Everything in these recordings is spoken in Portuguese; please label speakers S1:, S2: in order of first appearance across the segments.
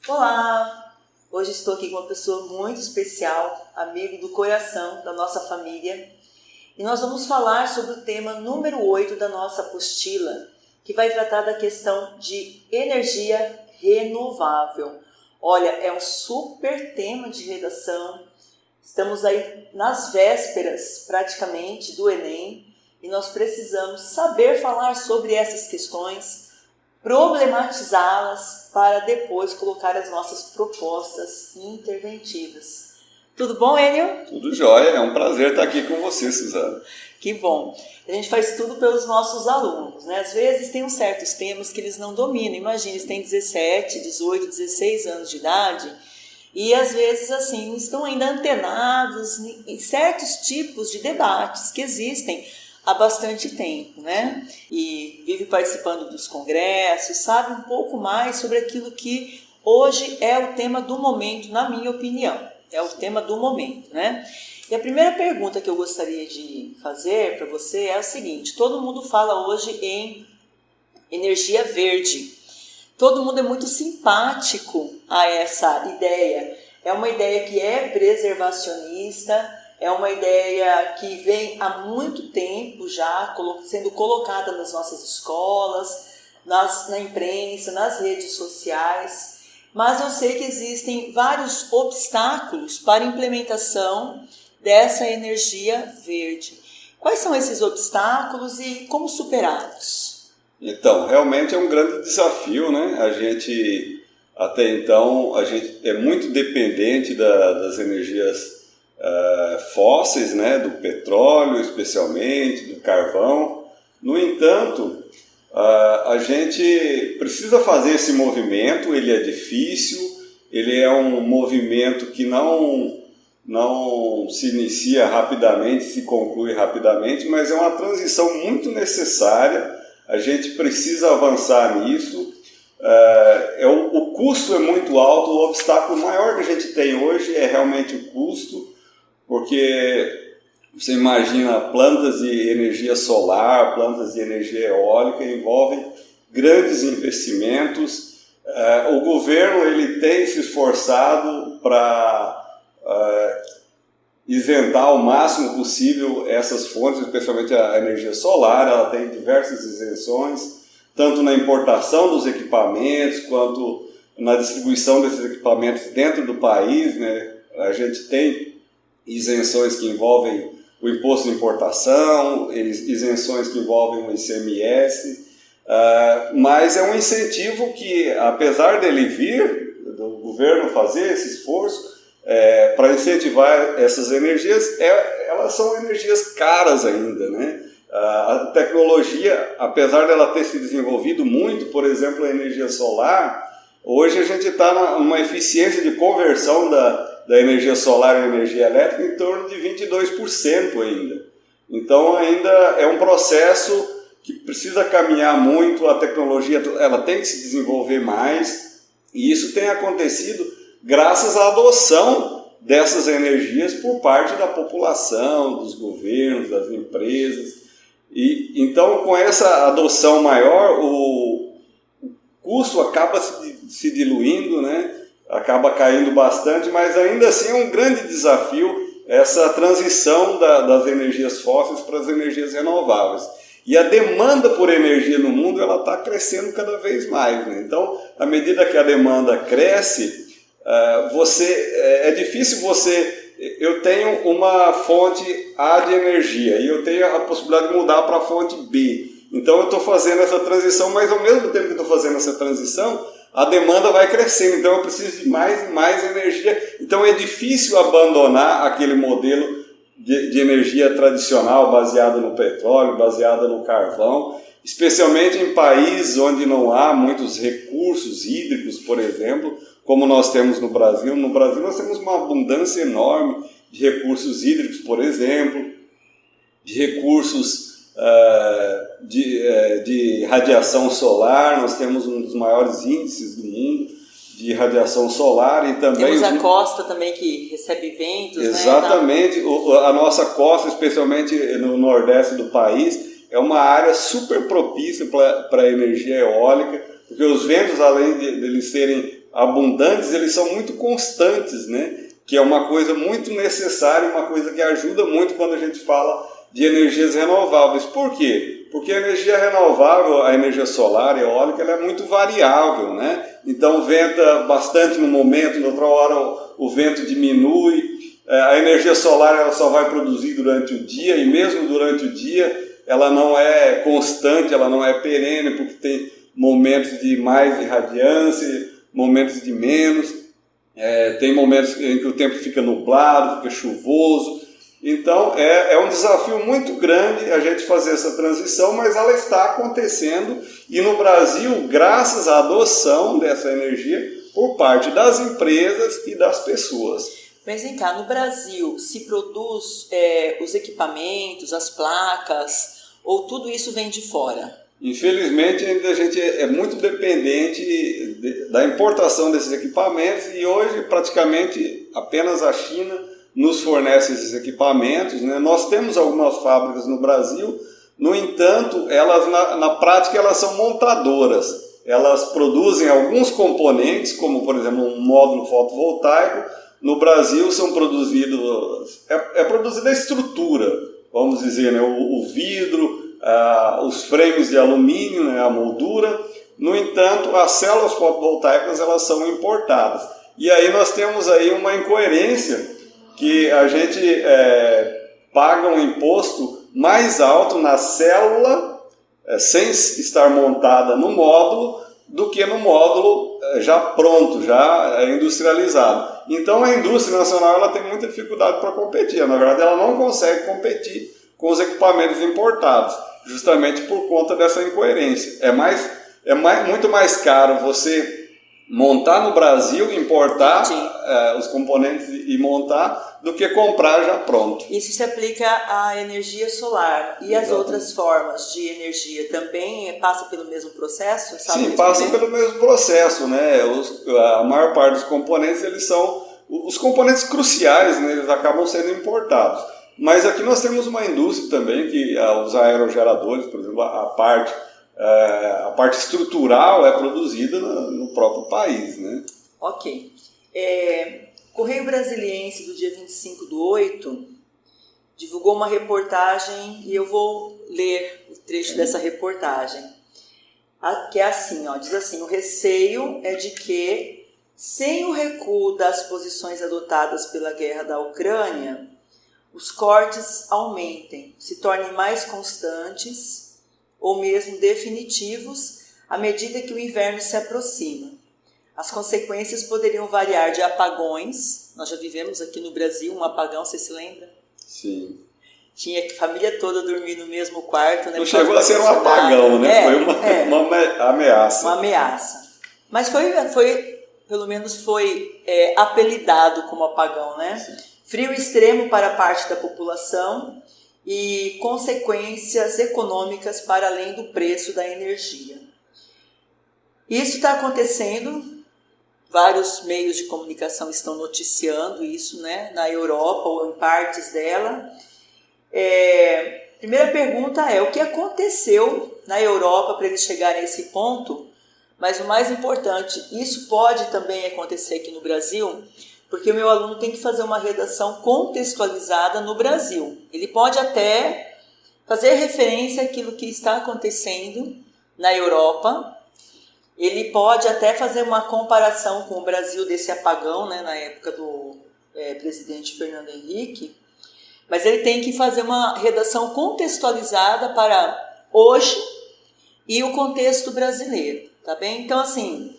S1: Olá! Hoje estou aqui com uma pessoa muito especial, amigo do coração da nossa família, e nós vamos falar sobre o tema número 8 da nossa apostila, que vai tratar da questão de energia renovável. Olha, é um super tema de redação, estamos aí nas vésperas praticamente do Enem e nós precisamos saber falar sobre essas questões, problematizá-las para depois colocar as nossas propostas interventivas. Tudo bom, Enio?
S2: Tudo jóia, é um prazer estar aqui com você, Suzana.
S1: Que bom. A gente faz tudo pelos nossos alunos, né? Às vezes tem uns certos temas que eles não dominam. Imagina, eles têm 17, 18, 16 anos de idade e às vezes assim estão ainda antenados em certos tipos de debates que existem há bastante tempo, né? E vive participando dos congressos, sabe um pouco mais sobre aquilo que hoje é o tema do momento, na minha opinião. É o tema do momento, né? E a primeira pergunta que eu gostaria de fazer para você é a seguinte: todo mundo fala hoje em energia verde. Todo mundo é muito simpático a essa ideia. É uma ideia que é preservacionista, é uma ideia que vem há muito tempo já sendo colocada nas nossas escolas, na imprensa, nas redes sociais, mas eu sei que existem vários obstáculos para a implementação dessa energia verde. Quais são esses obstáculos e como superá-los?
S2: Então, realmente é um grande desafio, né? Até então, a gente é muito dependente das energias fósseis, né, do petróleo especialmente, do carvão. No entanto, a gente precisa fazer esse movimento, ele é difícil, ele é um movimento que não se inicia rapidamente, se conclui rapidamente, mas é uma transição muito necessária, a gente precisa avançar nisso. O custo é muito alto, o obstáculo maior que a gente tem hoje é realmente o custo, porque você imagina plantas de energia solar, plantas de energia eólica envolvem grandes investimentos. O governo ele tem se esforçado para isentar o máximo possível essas fontes, especialmente a energia solar. Ela tem diversas isenções, tanto na importação dos equipamentos quanto na distribuição desses equipamentos dentro do país, né? A gente tem isenções que envolvem o imposto de importação, isenções que envolvem o ICMS, mas é um incentivo que, apesar dele vir, do governo fazer esse esforço para incentivar essas energias, elas são energias caras ainda, né? A tecnologia, apesar dela ter se desenvolvido muito, por exemplo, a energia solar, hoje a gente está numa eficiência de conversão da energia solar e energia elétrica em torno de 22% ainda. Então ainda é um processo que precisa caminhar muito, a tecnologia ela tem que se desenvolver mais, e isso tem acontecido graças à adoção dessas energias por parte da população, dos governos, das empresas. E então, com essa adoção maior, o custo acaba se diluindo, né? Acaba caindo bastante, mas ainda assim é um grande desafio essa transição das energias fósseis para as energias renováveis. E a demanda por energia no mundo ela está crescendo cada vez mais, né? Então, à medida que a demanda cresce, é difícil eu tenho uma fonte A de energia e eu tenho a possibilidade de mudar para a fonte B. Então eu estou fazendo essa transição, mas ao mesmo tempo que estou fazendo essa transição, a demanda vai crescendo, então eu preciso de mais e mais energia. Então é difícil abandonar aquele modelo de energia tradicional baseada no petróleo, baseada no carvão, especialmente em países onde não há muitos recursos hídricos, por exemplo, como nós temos no Brasil. No Brasil nós temos uma abundância enorme de recursos hídricos, por exemplo, de recursos de radiação solar. Nós temos um dos maiores índices do mundo de radiação solar e também...
S1: Temos a costa também que recebe ventos,
S2: exatamente, né? A nossa costa, especialmente no nordeste do país, é uma área super propícia para a energia eólica, porque os ventos, além de eles serem abundantes, eles são muito constantes, né? Que é uma coisa muito necessária, uma coisa que ajuda muito quando a gente fala de energias renováveis. Por quê? Porque a energia renovável, a energia solar e eólica, ela é muito variável, né? Então venta bastante no momento, noutra hora o vento diminui, a energia solar ela só vai produzir durante o dia, e mesmo durante o dia ela não é constante, ela não é perene, porque tem momentos de mais irradiância, momentos de menos, tem momentos em que o tempo fica nublado, fica chuvoso. Então é um desafio muito grande a gente fazer essa transição, mas ela está acontecendo, e no Brasil, graças à adoção dessa energia por parte das empresas e das pessoas.
S1: Mas vem cá, no Brasil se produz os equipamentos, as placas, ou tudo isso vem de fora?
S2: Infelizmente, ainda a gente é muito dependente da importação desses equipamentos, e hoje praticamente apenas a China nos fornece esses equipamentos, né? Nós temos algumas fábricas no Brasil, no entanto, elas na prática elas são montadoras. Elas produzem alguns componentes, como por exemplo um módulo fotovoltaico. No Brasil são produzidos, produzida a estrutura, vamos dizer, né? O vidro, os frames de alumínio, né? A moldura. No entanto, as células fotovoltaicas elas são importadas. E aí nós temos aí uma incoerência, que a gente paga um imposto mais alto na célula, sem estar montada no módulo, do que no módulo já pronto, já industrializado. Então a indústria nacional ela tem muita dificuldade para competir. Na verdade, ela não consegue competir com os equipamentos importados, justamente por conta dessa incoerência. Muito mais caro você montar no Brasil, importar os componentes e montar, do que comprar já pronto.
S1: Isso se aplica à energia solar. E as outras formas de energia também passa pelo mesmo processo?
S2: Sim, passa pelo mesmo processo, né? A maior parte dos componentes, eles são os componentes cruciais, né? Eles acabam sendo importados. Mas aqui nós temos uma indústria também, que os aerogeradores, por exemplo, a parte estrutural é produzida no próprio país, né?
S1: Ok. Correio Brasiliense, do dia 25/8, divulgou uma reportagem, e eu vou ler o trecho dessa reportagem, que é assim, diz assim: o receio é de que, sem o recuo das posições adotadas pela guerra da Ucrânia, os cortes aumentem, se tornem mais constantes ou mesmo definitivos à medida que o inverno se aproxima. As consequências poderiam variar de apagões. Nós já vivemos aqui no Brasil um apagão, você se lembra?
S2: Sim.
S1: Tinha a família toda dormir no mesmo quarto. Né?
S2: Não chegou a ser um apagão, né? Foi uma ameaça.
S1: Uma ameaça. Mas pelo menos foi apelidado como apagão, né? Sim. Frio extremo para parte da população e consequências econômicas para além do preço da energia. Isso está acontecendo. Vários meios de comunicação estão noticiando isso, né, na Europa ou em partes dela. Primeira pergunta é: o que aconteceu na Europa para eles chegarem a esse ponto? Mas o mais importante, isso pode também acontecer aqui no Brasil, porque o meu aluno tem que fazer uma redação contextualizada no Brasil. Ele pode até fazer referência àquilo que está acontecendo na Europa. Ele pode até fazer uma comparação com o Brasil desse apagão, né, na época do presidente Fernando Henrique, mas ele tem que fazer uma redação contextualizada para hoje e o contexto brasileiro, tá bem? Então, assim,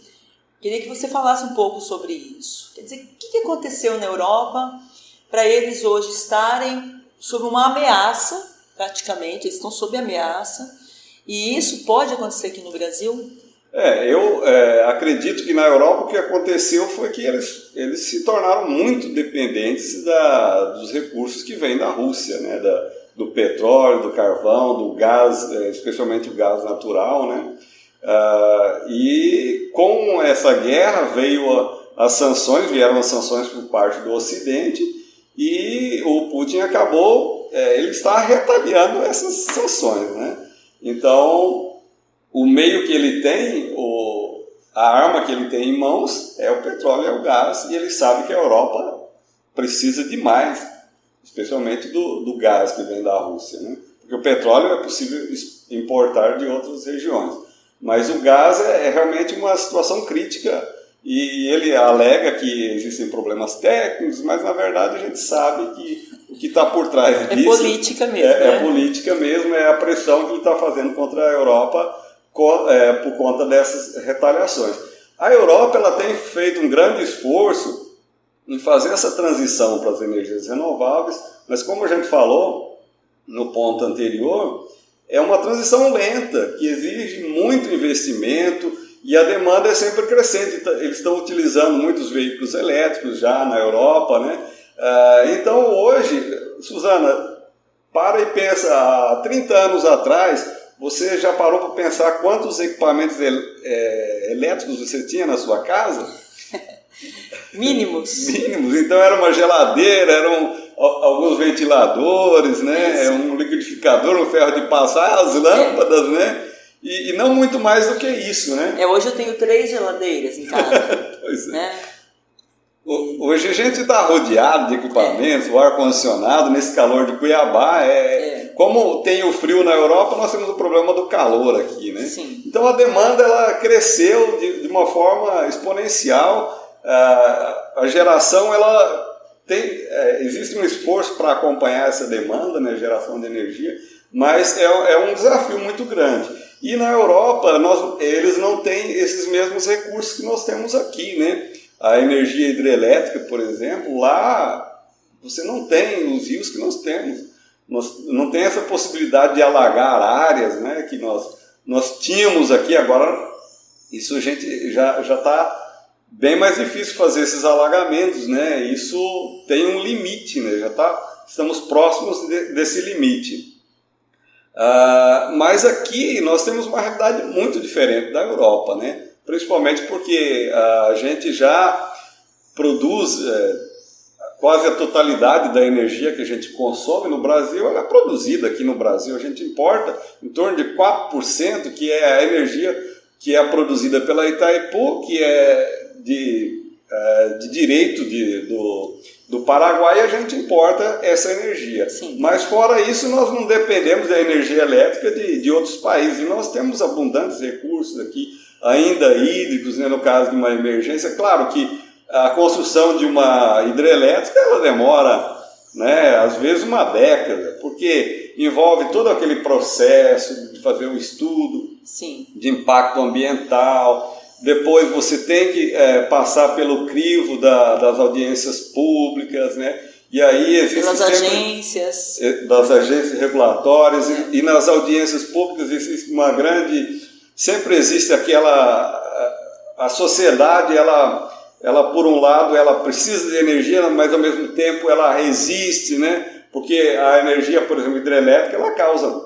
S1: queria que você falasse um pouco sobre isso. Quer dizer, o que aconteceu na Europa para eles hoje estarem sob uma ameaça, praticamente, eles estão sob ameaça, e isso pode acontecer aqui no Brasil?
S2: Eu acredito que na Europa o que aconteceu foi que eles se tornaram muito dependentes dos recursos que vêm da Rússia, né? Do petróleo, do carvão, do gás, especialmente o gás natural, né? E com essa guerra vieram as sanções por parte do Ocidente, e o Putin ele está retaliando essas sanções, né? Então, o meio que ele tem, a arma que ele tem em mãos é o petróleo, é o gás, e ele sabe que a Europa precisa demais, especialmente do gás que vem da Rússia, né? Porque o petróleo é possível importar de outras regiões, mas o gás é realmente uma situação crítica, e ele alega que existem problemas técnicos, mas na verdade a gente sabe que o que está por trás disso
S1: política mesmo,
S2: é política mesmo, é a pressão que ele está fazendo contra a Europa por conta dessas retaliações. A Europa ela tem feito um grande esforço em fazer essa transição para as energias renováveis, mas como a gente falou no ponto anterior, é uma transição lenta, que exige muito investimento, e a demanda é sempre crescente. Eles estão utilizando muitos veículos elétricos já na Europa, né? Então hoje, Suzana, para e pensa, há 30 anos atrás, você já parou para pensar quantos equipamentos elétricos você tinha na sua casa?
S1: Mínimos.
S2: Mínimos. Então era uma geladeira, eram alguns ventiladores, né? Um liquidificador, um ferro de passar, as lâmpadas, né? E não muito mais do que isso, né?
S1: Hoje eu tenho 3 geladeiras em casa.
S2: Pois é.
S1: Né?
S2: Hoje a gente está rodeado de equipamentos, o ar-condicionado, nesse calor de Cuiabá. Como tem o frio na Europa, nós temos o problema do calor aqui, né?
S1: Sim.
S2: Então a demanda ela cresceu de uma forma exponencial. A geração, existe um esforço para acompanhar essa demanda, né, geração de energia, mas é um desafio muito grande. E na Europa, eles não têm esses mesmos recursos que nós temos aqui, né? A energia hidrelétrica, por exemplo, lá você não tem os rios que nós temos. Não tem essa possibilidade de alagar áreas, né, que nós tínhamos aqui. Agora, isso a gente já está bem mais difícil fazer esses alagamentos, né? Isso tem um limite, né? Estamos próximos desse limite. Mas aqui nós temos uma realidade muito diferente da Europa, né? Principalmente porque a gente já produz quase a totalidade da energia que a gente consome no Brasil, ela é produzida aqui no Brasil. A gente importa em torno de 4%, que é a energia que é produzida pela Itaipu, que é de direito do Paraguai, a gente importa essa energia.
S1: Sim.
S2: Mas fora isso, nós não dependemos da energia elétrica de outros países, e nós temos abundantes recursos aqui, ainda hídricos, né, no caso de uma emergência. Claro que a construção de uma hidrelétrica ela demora, né, às vezes uma década, porque envolve todo aquele processo de fazer um estudo
S1: Sim.
S2: de impacto ambiental. Depois você tem que passar pelo crivo das audiências públicas, né? E aí existe
S1: das
S2: agências regulatórias, e nas audiências públicas existe sempre existe a sociedade, ela por um lado ela precisa de energia, mas ao mesmo tempo ela resiste, né? Porque a energia, por exemplo, hidrelétrica, ela causa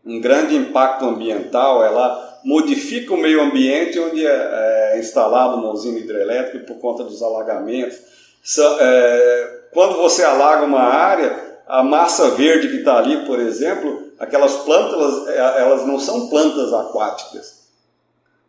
S2: um grande impacto ambiental, ela modifica o meio ambiente onde é instalada uma usina hidrelétrica por conta dos alagamentos. Quando você alaga uma área, a massa verde que está ali, por exemplo, aquelas plantas, elas não são plantas aquáticas.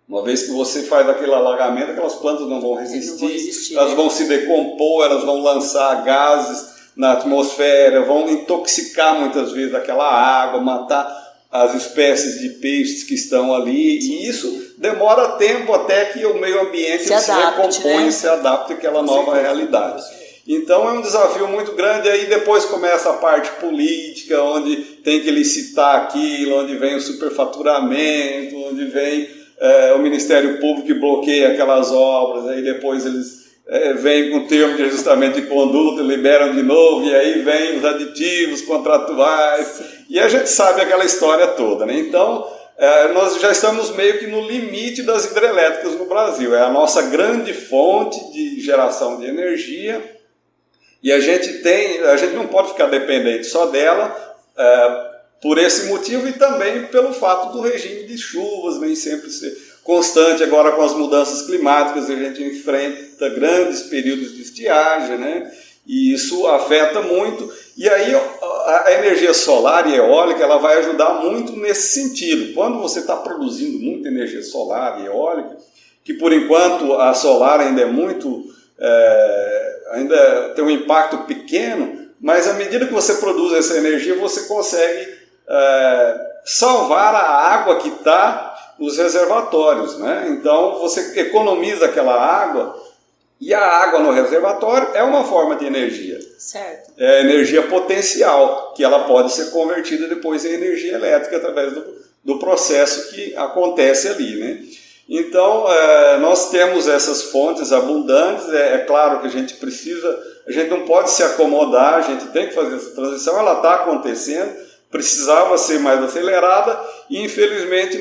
S2: Uma vez que você faz aquele alagamento, aquelas plantas não vão resistir, elas vão se decompor, elas vão lançar gases na atmosfera, vão intoxicar muitas vezes aquela água, matar as espécies de peixes que estão ali, e isso demora tempo até que o meio ambiente se recompõe, né? Se adapte àquela nova realidade. Então é um desafio muito grande. Aí depois começa a parte política, onde tem que licitar aquilo, onde vem o superfaturamento, onde vem o Ministério Público que bloqueia aquelas obras, aí depois eles vêm com o termo de ajustamento de conduta, liberam de novo, e aí vem os aditivos contratuais, e a gente sabe aquela história toda, né? Então, nós já estamos meio que no limite das hidrelétricas no Brasil. É a nossa grande fonte de geração de energia, e a gente não pode ficar dependente só dela, por esse motivo, e também pelo fato do regime de chuvas nem sempre ser constante. Agora, com as mudanças climáticas, a gente enfrenta grandes períodos de estiagem, né? E isso afeta muito. E aí a energia solar e eólica ela vai ajudar muito nesse sentido. Quando você está produzindo muita energia solar e eólica, que por enquanto a solar ainda é muito, ainda tem um impacto pequeno, mas à medida que você produz essa energia, você consegue salvar a água que está nos reservatórios, né? Então você economiza aquela água, e a água no reservatório é uma forma de energia.
S1: Certo.
S2: É energia potencial, que ela pode ser convertida depois em energia elétrica através do processo que acontece ali, né? Então, nós temos essas fontes abundantes, é claro que a gente não pode se acomodar, a gente tem que fazer essa transição, ela está acontecendo, precisava ser mais acelerada, e infelizmente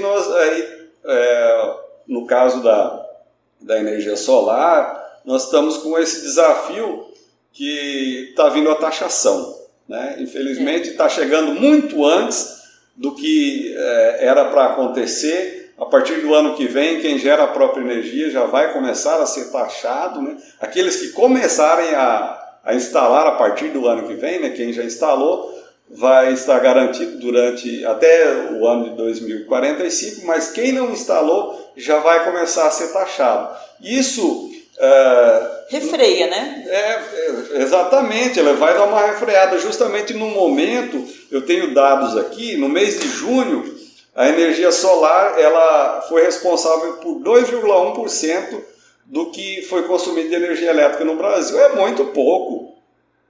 S2: no caso da energia solar, nós estamos com esse desafio que está vindo a taxação, né? Infelizmente está chegando muito antes do que era para acontecer. A partir do ano que vem, quem gera a própria energia já vai começar a ser taxado, né? Aqueles que começarem a instalar a partir do ano que vem, né? Quem já instalou vai estar garantido durante até o ano de 2045, mas quem não instalou já vai começar a ser taxado. Isso
S1: refreia, né?
S2: Exatamente, ela vai dar uma refreada justamente no momento. Eu tenho dados aqui, no mês de junho, a energia solar ela foi responsável por 2,1% do que foi consumido de energia elétrica no Brasil. É muito pouco.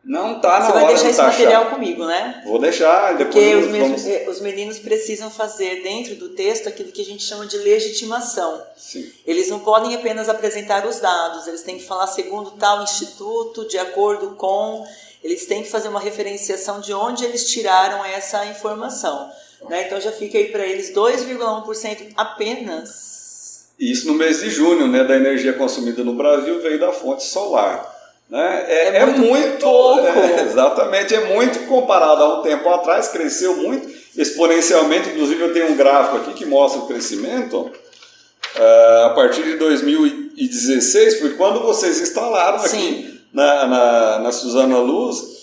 S2: Não está na hora de taxar.
S1: Você vai deixar esse material comigo, né?
S2: Vou deixar.
S1: Porque os meninos precisam fazer dentro do texto aquilo que a gente chama de legitimação.
S2: Sim.
S1: Eles não podem apenas apresentar os dados, eles têm que falar segundo tal instituto, de acordo com... Eles têm que fazer uma referenciação de onde eles tiraram essa informação. Né? Então já fica aí para eles 2,1% apenas.
S2: Isso no mês de junho, né, da energia consumida no Brasil veio da fonte solar. Né? É muito pouco. Exatamente, é muito comparado a um tempo atrás, cresceu muito exponencialmente. Inclusive eu tenho um gráfico aqui que mostra o crescimento a partir de 2016, foi quando vocês instalaram aqui na Suzano à Luz.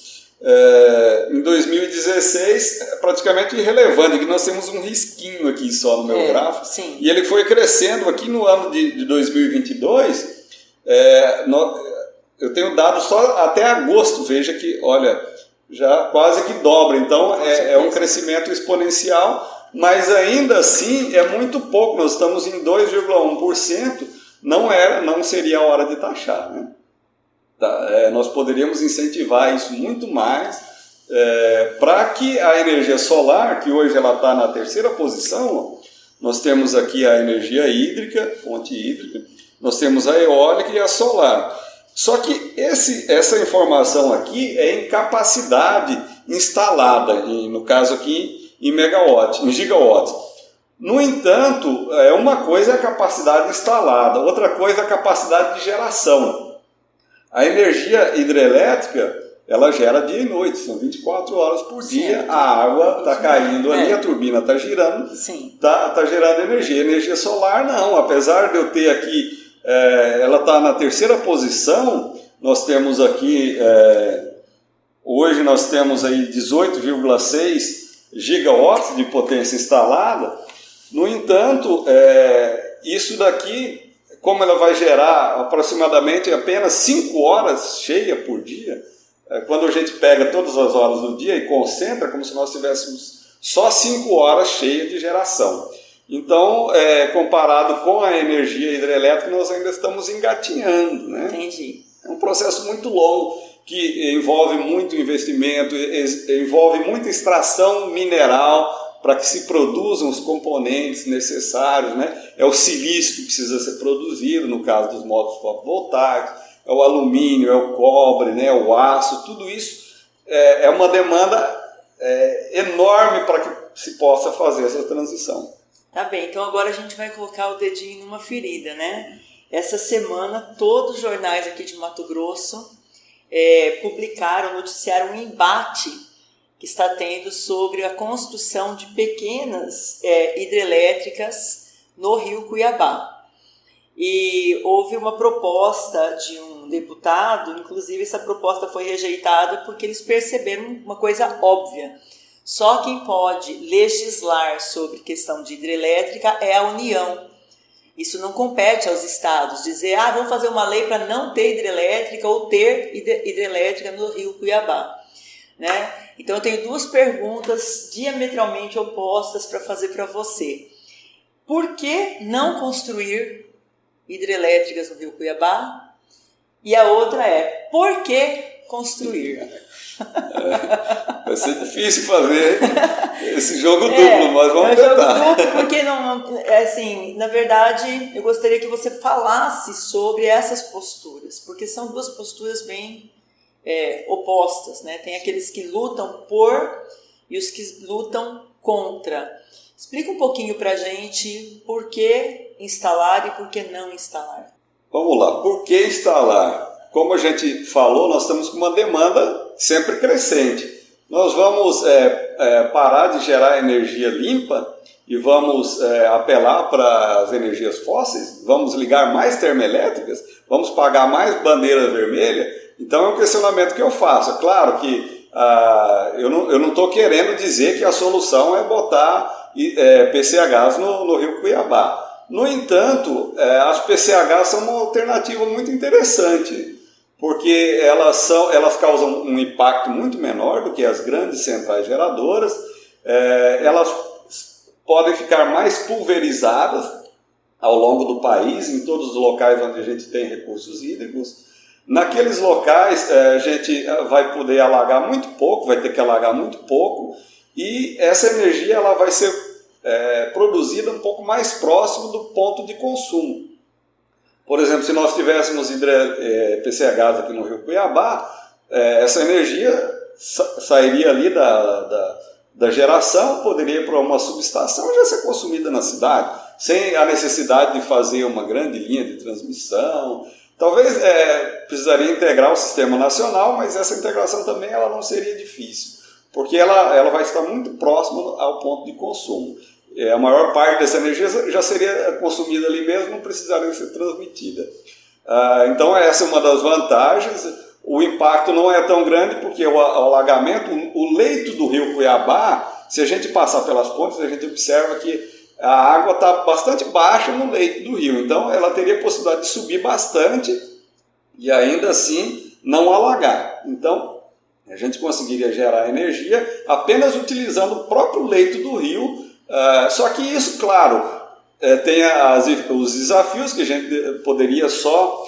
S2: Em 2016 é praticamente irrelevante, que nós temos um risquinho aqui só no meu gráfico.
S1: Sim.
S2: E ele foi crescendo aqui no ano de 2022. Eu tenho dados só até agosto, veja que, olha, já quase que dobra, então é um crescimento exponencial, mas ainda assim é muito pouco, nós estamos em 2,1%, não seria a hora de taxar, né? Nós poderíamos incentivar isso muito mais, para que a energia solar, que hoje ela está na terceira posição, nós temos aqui a energia hídrica, fonte hídrica, nós temos a eólica e a solar. Só que essa informação aqui é em capacidade instalada, no caso aqui em gigawatts. No entanto, uma coisa é a capacidade instalada, outra coisa é a capacidade de geração. A energia hidrelétrica, ela gera dia e noite, são 24 horas por dia, a água está caindo ali, a turbina está girando, está gerando energia. Energia solar não, apesar de eu ter aqui... ela está na terceira posição, nós temos aqui, hoje nós temos aí 18,6 gigawatts de potência instalada. No entanto, isso daqui, como ela vai gerar aproximadamente apenas 5 horas cheia por dia, quando a gente pega todas as horas do dia e concentra, como se nós tivéssemos só 5 horas cheias de geração. Então, comparado com a energia hidrelétrica, nós ainda estamos engatinhando, né?
S1: Entendi.
S2: É um processo muito longo, que envolve muito investimento, envolve muita extração mineral para que se produzam os componentes necessários, né? É o silício que precisa ser produzido, no caso dos módulos fotovoltaicos, é o alumínio, é o cobre, né? É o aço, tudo isso é uma demanda enorme para que se possa fazer essa transição.
S1: Tá bem, então agora a gente vai colocar o dedinho numa ferida, né? Essa semana, todos os jornais aqui de Mato Grosso noticiaram um embate que está tendo sobre a construção de pequenas hidrelétricas no rio Cuiabá. E houve uma proposta de um deputado, inclusive essa proposta foi rejeitada porque eles perceberam uma coisa óbvia. Só quem pode legislar sobre questão de hidrelétrica é a União. Isso não compete aos estados dizer, vamos fazer uma lei para não ter hidrelétrica ou ter hidrelétrica no Rio Cuiabá, né? Então eu tenho duas perguntas diametralmente opostas para fazer para você. Por que não construir hidrelétricas no Rio Cuiabá? E a outra é, por que construir?
S2: Vai ser difícil fazer esse jogo duplo, mas vamos tentar.
S1: Jogo duplo porque não, assim, na verdade, eu gostaria que você falasse sobre essas posturas, porque são duas posturas bem opostas, né? Tem aqueles que lutam por e os que lutam contra. Explica um pouquinho pra gente por que instalar e por que não instalar.
S2: Vamos lá, por que instalar? Como a gente falou, nós estamos com uma demanda sempre crescente. Nós vamos parar de gerar energia limpa e vamos apelar para as energias fósseis? Vamos ligar mais termoelétricas? Vamos pagar mais bandeira vermelha? Então é um questionamento que eu faço. É claro que eu não estou querendo dizer que a solução é botar PCHs no Rio Cuiabá. No entanto, as PCHs são uma alternativa muito interessante, porque elas causam um impacto muito menor do que as grandes centrais geradoras, elas podem ficar mais pulverizadas ao longo do país, em todos os locais onde a gente tem recursos hídricos. Naqueles locais a gente vai poder alagar muito pouco, vai ter que alagar muito pouco, e essa energia ela vai ser produzida um pouco mais próximo do ponto de consumo. Por exemplo, se nós tivéssemos PCHs aqui no Rio Cuiabá, essa energia sairia ali da geração, poderia ir para uma subestação e já ser consumida na cidade, sem a necessidade de fazer uma grande linha de transmissão. Talvez precisaria integrar o sistema nacional, mas essa integração também ela não seria difícil, porque ela vai estar muito próxima ao ponto de consumo. A maior parte dessa energia já seria consumida ali mesmo, não precisaria ser transmitida. Então essa é uma das vantagens. O impacto não é tão grande porque o alagamento, o leito do Rio Cuiabá, se a gente passar pelas pontes, a gente observa que a água está bastante baixa no leito do rio, então ela teria a possibilidade de subir bastante e ainda assim não alagar. Então a gente conseguiria gerar energia apenas utilizando o próprio leito do rio. Só que isso, claro, tem os desafios que a gente poderia só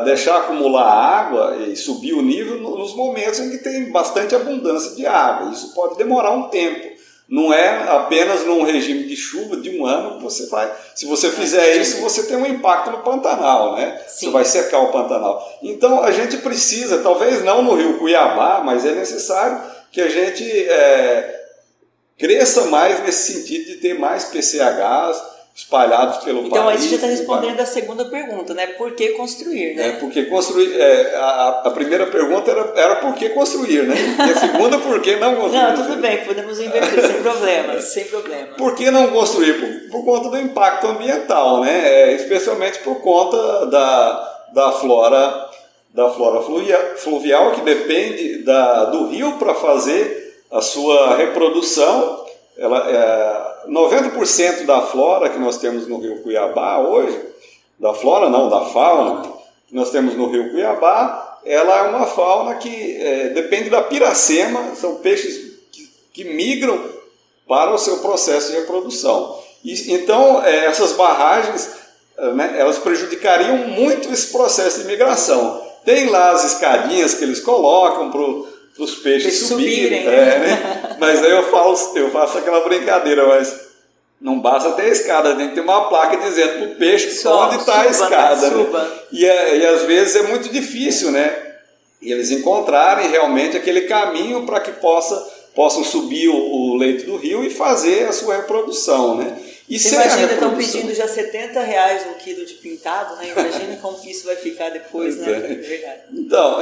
S2: deixar acumular água e subir o nível nos momentos em que tem bastante abundância de água. Isso pode demorar um tempo. Não é apenas num regime de chuva de um ano que você vai... Se você fizer isso, você tem um impacto no Pantanal, né? Sim. Você vai secar o Pantanal. Então a gente precisa, talvez não no Rio Cuiabá, mas é necessário que a gente cresça mais nesse sentido de ter mais PCHs espalhados pelo país.
S1: Então aí você já está respondendo a segunda pergunta, né? Por que construir, né?
S2: Por que construir? A primeira pergunta era por que construir, né? E a segunda, por que não construir?
S1: Não, tudo bem, podemos inverter, sem problemas, sem problema.
S2: Por que não construir? Por conta do impacto ambiental, né? Especialmente por conta da flora fluvial, que depende do rio para fazer a sua reprodução. 90% da flora que nós temos no Rio Cuiabá hoje, da fauna que nós temos no Rio Cuiabá, ela é uma fauna que depende da piracema, são peixes que migram para o seu processo de reprodução. Então, essas barragens, né, elas prejudicariam muito esse processo de migração. Tem lá as escadinhas que eles colocam para os peixes subirem, né? Mas aí eu faço aquela brincadeira, mas não basta ter a escada, tem que ter uma placa dizendo para o peixe onde está a escada. Né? E às vezes é muito difícil, né? E eles encontrarem realmente aquele caminho para que possam subir o leito do rio e fazer a sua reprodução, né? E
S1: você imagina, estão pedindo já R$70 um quilo de pintado, né? Imagina como que isso vai ficar depois, né? Verdade.
S2: Então,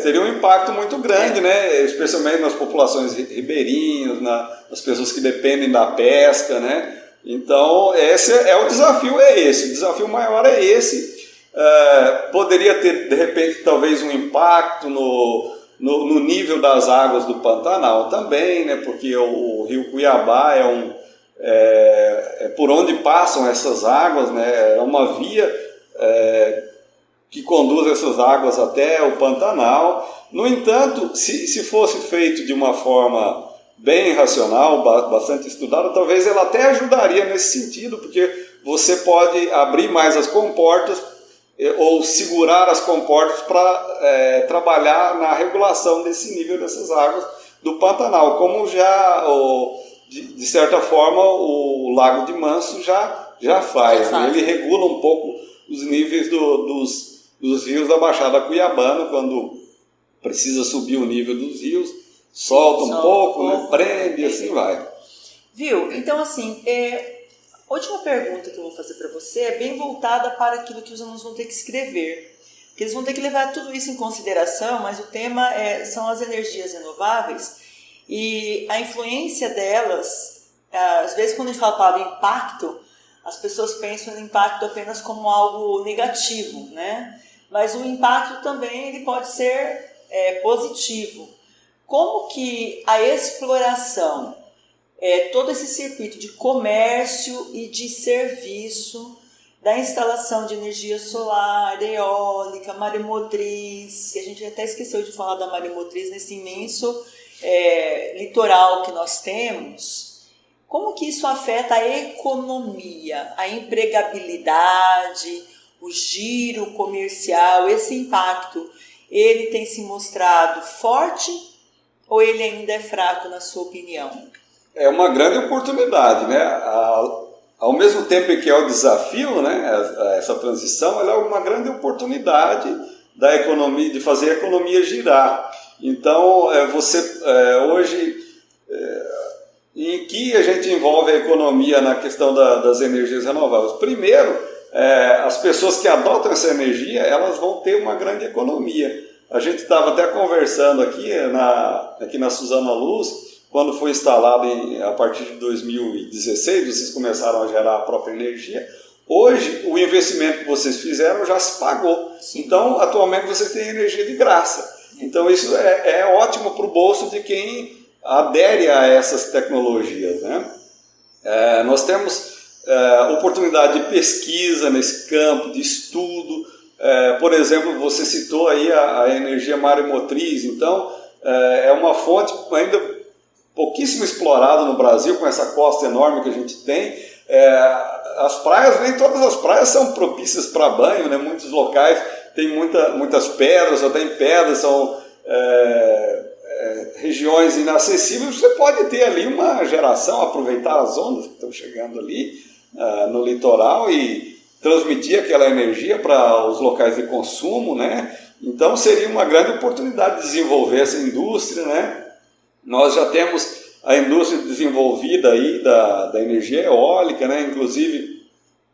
S2: seria um impacto muito grande, né? Especialmente nas populações ribeirinhas, nas pessoas que dependem da pesca, né? Então, esse é o desafio, esse. O desafio maior é esse. Poderia ter, de repente, talvez um impacto no nível das águas do Pantanal também, né? Porque o Rio Cuiabá é por onde passam essas águas, né? É uma via que conduz essas águas até o Pantanal. No entanto, se fosse feito de uma forma bem racional, bastante estudada, talvez ela até ajudaria nesse sentido, porque você pode abrir mais as comportas ou segurar as comportas para trabalhar na regulação desse nível dessas águas do Pantanal, como já, de certa forma, o Lago de Manso já faz. Né? Ele regula um pouco os níveis dos rios da Baixada Cuiabana, quando precisa subir o nível dos rios, solta um pouco, né? Prende e assim vai.
S1: Viu? Então, assim, a última pergunta que eu vou fazer para você é bem voltada para aquilo que os alunos vão ter que escrever. Porque eles vão ter que levar tudo isso em consideração, mas o tema são as energias renováveis e a influência delas. Às vezes, quando a gente fala a palavra impacto, as pessoas pensam no impacto apenas como algo negativo, né? Mas o impacto também ele pode ser positivo. Como que a exploração, todo esse circuito de comércio e de serviço, da instalação de energia solar, eólica, maremotriz, que a gente até esqueceu de falar da maremotriz nesse imenso litoral que nós temos, como que isso afeta a economia, a empregabilidade, o giro comercial, esse impacto, ele tem se mostrado forte ou ele ainda é fraco, na sua opinião?
S2: É uma grande oportunidade, né? Ao mesmo tempo que é o desafio, né? Essa transição, ela é uma grande oportunidade da economia, de fazer a economia girar. Então, hoje, em que a gente envolve a economia na questão das energias renováveis? Primeiro, as pessoas que adotam essa energia, elas vão ter uma grande economia. A gente estava até conversando aqui na Suzana Luz, quando foi instalado a partir de 2016, vocês começaram a gerar a própria energia. Hoje, o investimento que vocês fizeram já se pagou. Sim. Então, atualmente, vocês têm energia de graça. Então, isso é ótimo para o bolso de quem adere a essas tecnologias, né? Nós temos oportunidade de pesquisa nesse campo, de estudo. Por exemplo, você citou aí a energia maremotriz. Então, é uma fonte ainda pouquíssimo explorada no Brasil, com essa costa enorme que a gente tem. As praias, nem todas as praias são propícias para banho, né? Muitos locais têm muitas pedras, só tem pedras, são regiões inacessíveis. Você pode ter ali uma geração, aproveitar as ondas que estão chegando ali no litoral e transmitir aquela energia para os locais de consumo, né? Então seria uma grande oportunidade de desenvolver essa indústria, né? Nós já temos a indústria desenvolvida aí da energia eólica, né? Inclusive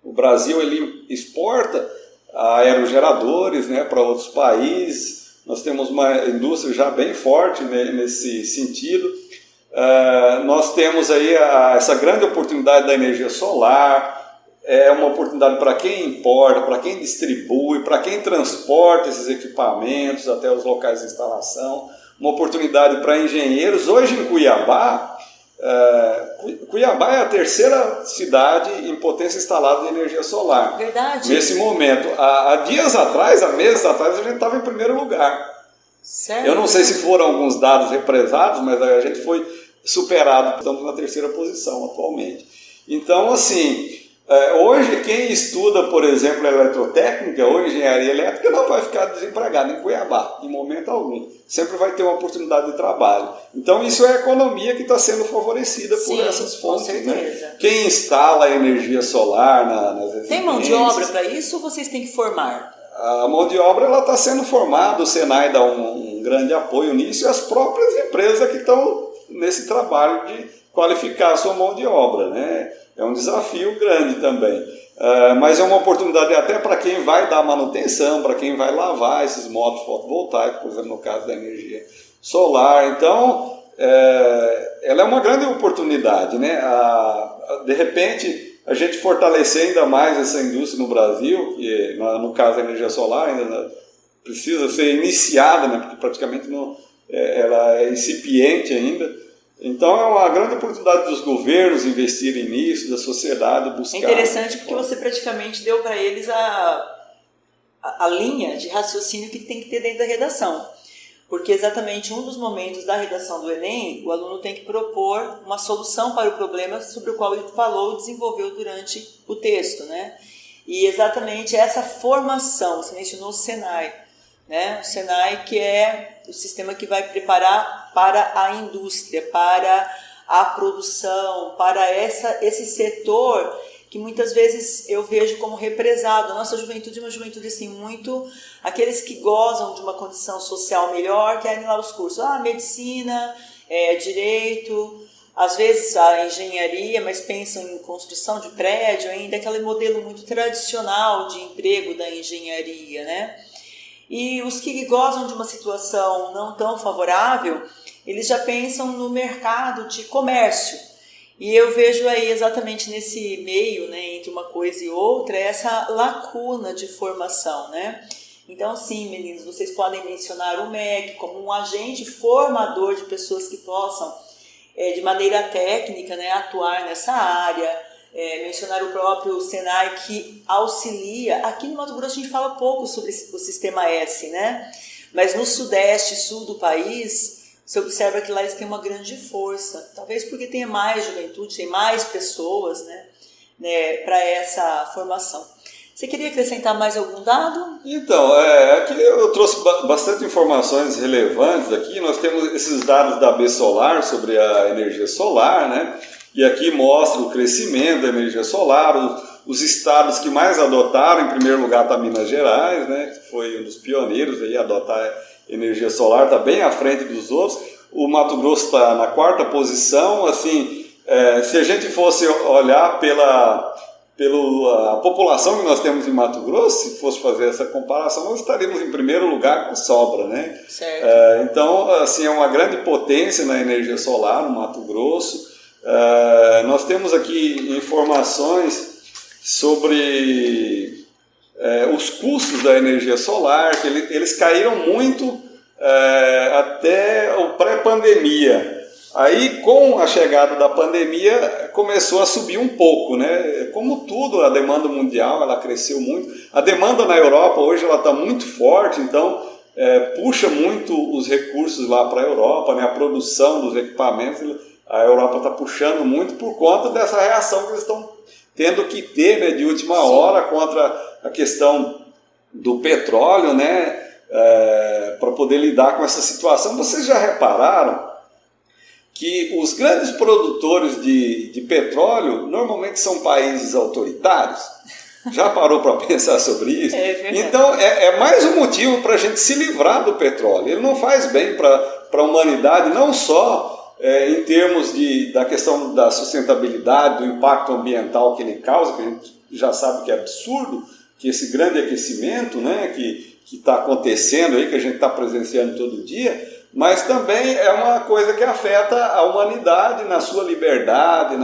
S2: o Brasil ele exporta aerogeradores, né, para outros países. Nós temos uma indústria já bem forte, né, nesse sentido. Nós temos aí essa grande oportunidade da energia solar. É uma oportunidade para quem importa, para quem distribui, para quem transporta esses equipamentos até os locais de instalação. Uma oportunidade para engenheiros. Hoje em Cuiabá, Cuiabá é a terceira cidade em potência instalada de energia solar.
S1: Verdade.
S2: Nesse momento, há meses atrás, a gente estava em primeiro lugar.
S1: Certo.
S2: Eu não sei se foram alguns dados represados, mas a gente foi superado, estamos na terceira posição atualmente. Então, assim, hoje quem estuda, por exemplo, eletrotécnica ou engenharia elétrica não vai ficar desempregado em Cuiabá, em momento algum. Sempre vai ter uma oportunidade de trabalho. Então isso é a economia que está sendo favorecida por essas fontes.
S1: Com certeza.
S2: Né? Quem instala energia solar nas residências...
S1: Tem mão de obra para isso ou vocês têm que formar?
S2: A mão de obra está sendo formada, o Senai dá um grande apoio nisso e as próprias empresas que estão nesse trabalho de qualificar a sua mão de obra, né? É um desafio grande também, mas é uma oportunidade até para quem vai dar manutenção, para quem vai lavar esses módulos fotovoltaicos, por exemplo, no caso da energia solar. Então, ela é uma grande oportunidade, né? De repente, a gente fortalecer ainda mais essa indústria no Brasil, que no caso da energia solar ainda precisa ser iniciada, né? Porque praticamente ela é incipiente ainda. Então é uma grande oportunidade dos governos investirem nisso, da sociedade buscar.
S1: É interessante porque você praticamente deu para eles a linha de raciocínio que tem que ter dentro da redação. Porque exatamente um dos momentos da redação do Enem, o aluno tem que propor uma solução para o problema sobre o qual ele falou e desenvolveu durante o texto, né? E exatamente essa formação, você mencionou o Senai, né? O Senai, que é o sistema que vai preparar para a indústria, para a produção, para esse setor que muitas vezes eu vejo como represado. A nossa juventude é uma juventude assim, muito... Aqueles que gozam de uma condição social melhor, querem lá os cursos. Medicina, direito, às vezes a engenharia, mas pensam em construção de prédio ainda, aquele modelo muito tradicional de emprego da engenharia, né? E os que gozam de uma situação não tão favorável, eles já pensam no mercado de comércio. E eu vejo aí exatamente nesse meio, né, entre uma coisa e outra, essa lacuna de formação, né? Então, sim, meninos, vocês podem mencionar o MEC como um agente formador de pessoas que possam, de maneira técnica, né, atuar nessa área. Mencionar o próprio Senai, que auxilia. Aqui no Mato Grosso a gente fala pouco sobre o Sistema S, né? Mas no sudeste e sul do país, você observa que lá eles têm uma grande força, talvez porque tem mais juventude, tem mais pessoas, né, para essa formação. Você queria acrescentar mais algum dado?
S2: Então, aqui eu trouxe bastante informações relevantes aqui. Nós temos esses dados da B Solar sobre a energia solar, né? E aqui mostra o crescimento da energia solar, os estados que mais adotaram. Em primeiro lugar está Minas Gerais, né? Que foi um dos pioneiros aí a adotar energia solar, está bem à frente dos outros. O Mato Grosso está na 4ª posição. Assim, se a gente fosse olhar pela população que nós temos em Mato Grosso, se fosse fazer essa comparação, nós estaríamos em primeiro lugar com sobra, né?
S1: Certo.
S2: Então, assim, é uma grande potência na energia solar no Mato Grosso. Nós temos aqui informações sobre os custos da energia solar, que eles caíram muito até o pré-pandemia. Aí, com a chegada da pandemia, começou a subir um pouco, né? Como tudo, a demanda mundial ela cresceu muito. A demanda na Europa hoje ela está muito forte, então puxa muito os recursos lá para a Europa, né? A produção dos equipamentos, a Europa está puxando muito por conta dessa reação que eles estão tendo que ter, né, de última hora contra a questão do petróleo, né? Para poder lidar com essa situação. Vocês já repararam que os grandes produtores de petróleo normalmente são países autoritários? Já parou para pensar sobre isso? Então, é mais um motivo para a gente se livrar do petróleo. Ele não faz bem para a humanidade, não só em termos da questão da sustentabilidade, do impacto ambiental que ele causa, que a gente já sabe que é absurdo, que esse grande aquecimento, né, que está acontecendo aí, que a gente está presenciando todo dia, mas também é uma coisa que afeta a humanidade na sua liberdade,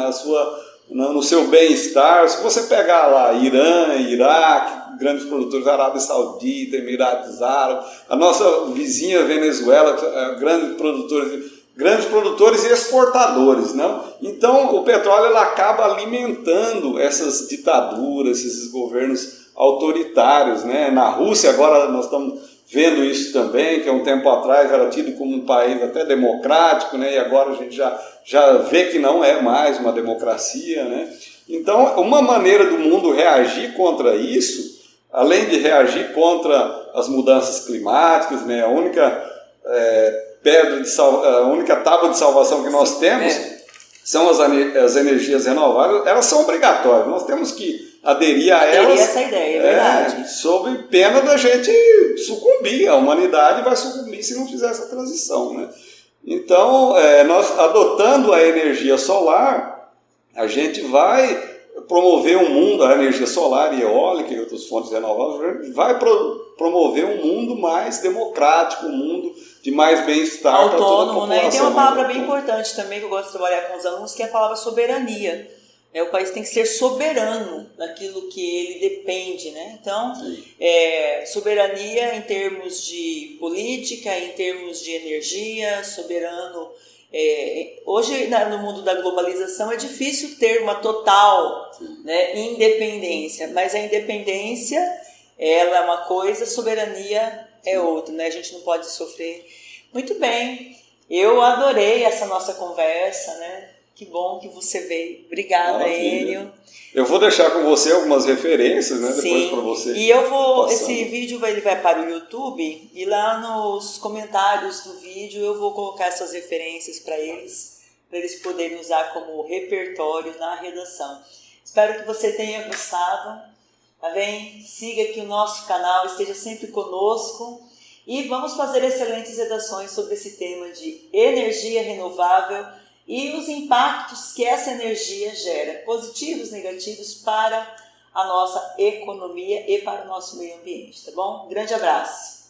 S2: no seu bem-estar. Se você pegar lá Irã, Iraque, grandes produtores, Arábia Saudita, Emirados Árabes, a nossa vizinha Venezuela, grandes produtores e exportadores, não? Então o petróleo ela acaba alimentando essas ditaduras, esses governos autoritários, né? Na Rússia agora nós estamos vendo isso também, que há um tempo atrás era tido como um país até democrático, né? E agora a gente já vê que não é mais uma democracia, né? Então, uma maneira do mundo reagir contra isso, além de reagir contra as mudanças climáticas, né? A única a única tábua de salvação que nós temos são as energias renováveis. Elas são obrigatórias, nós temos que aderir a elas,
S1: essa ideia, é verdade.
S2: Sob pena da gente sucumbir, a humanidade vai sucumbir se não fizer essa transição, né? Então, nós adotando a energia solar, a gente vai promover um mundo, a energia solar e eólica e outras fontes renováveis, vai promover um mundo mais democrático, um mundo de mais bem-estar para toda a população.
S1: Né? E tem uma palavra bem importante também que eu gosto de trabalhar com os alunos, que é a palavra soberania. O país tem que ser soberano naquilo que ele depende, né? Então, soberania em termos de política, em termos de energia, soberano Hoje, no mundo da globalização, é difícil ter uma total, né, independência, mas a independência, ela é uma coisa, soberania é outra, né? A gente não pode sofrer. Muito bem, eu adorei essa nossa conversa, né? Que bom que você veio. Obrigada, Enio.
S2: Eu vou deixar com você algumas referências, né?
S1: Sim.
S2: Depois para você.
S1: E eu vou,
S2: passando.
S1: esse vídeo ele vai para o YouTube e lá nos comentários do vídeo eu vou colocar essas referências para eles poderem usar como repertório na redação. Espero que você tenha gostado, tá bem? Siga aqui o nosso canal, esteja sempre conosco e vamos fazer excelentes redações sobre esse tema de energia renovável e os impactos que essa energia gera, positivos, negativos, para a nossa economia e para o nosso meio ambiente, tá bom? Grande abraço!